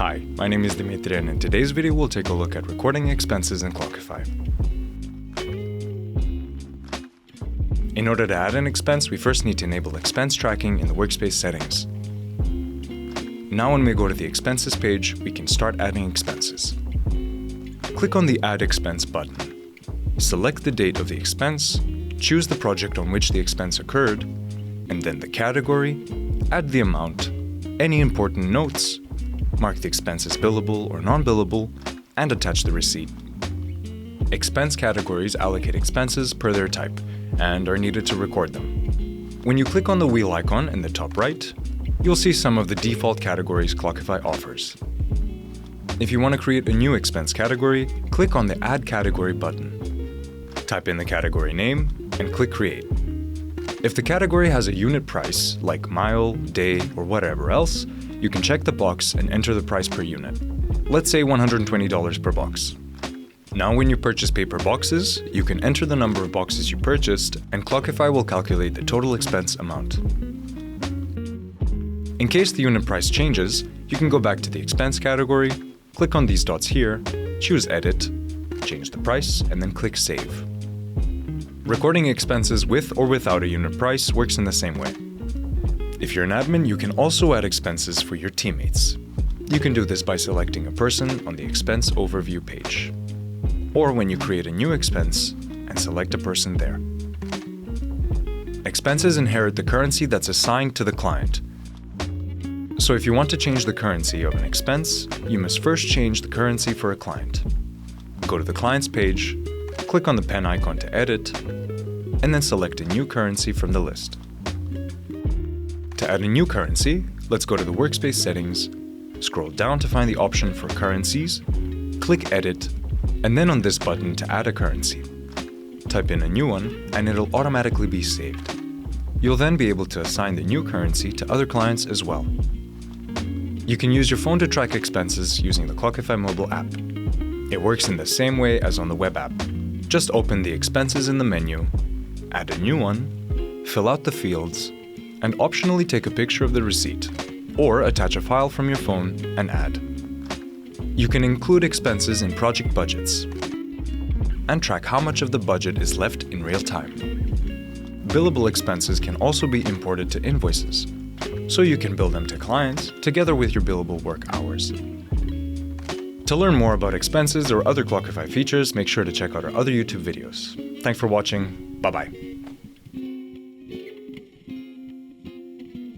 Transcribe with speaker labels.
Speaker 1: Hi, my name is Dimitri, and in today's video we'll take a look at recording expenses in Clockify. In order to add an expense, we first need to enable expense tracking in the workspace settings. Now when we go to the expenses page, we can start adding expenses. Click on the Add Expense button. Select the date of the expense, choose the project on which the expense occurred, and then the category, add the amount, any important notes, mark the expense as billable or non-billable, and attach the receipt. Expense categories allocate expenses per their type and are needed to record them. When you click on the wheel icon in the top right, you'll see some of the default categories Clockify offers. If you want to create a new expense category, click on the Add Category button. Type in the category name and click Create. If the category has a unit price, like mile, day, or whatever else, you can check the box and enter the price per unit. Let's say $120 per box. Now when you purchase paper boxes, you can enter the number of boxes you purchased, and Clockify will calculate the total expense amount. In case the unit price changes, you can go back to the expense category, click on these dots here, choose Edit, change the price, and then click Save. Recording expenses with or without a unit price works in the same way. If you're an admin, you can also add expenses for your teammates. You can do this by selecting a person on the expense overview page, or when you create a new expense and select a person there. Expenses inherit the currency that's assigned to the client. So if you want to change the currency of an expense, you must first change the currency for a client. Go to the client's page, click on the pen icon to edit, and then select a new currency from the list. To add a new currency, let's go to the workspace settings, scroll down to find the option for currencies, click Edit, and then on this button to add a currency. Type in a new one, and it'll automatically be saved. You'll then be able to assign the new currency to other clients as well. You can use your phone to track expenses using the Clockify mobile app. It works in the same way as on the web app. Just open the expenses in the menu, add a new one, fill out the fields, and optionally take a picture of the receipt, or attach a file from your phone and add. You can include expenses in project budgets and track how much of the budget is left in real time. Billable expenses can also be imported to invoices, so you can bill them to clients together with your billable work hours. To learn more about expenses or other Clockify features, make sure to check out our other YouTube videos. Thanks for watching. Bye-bye.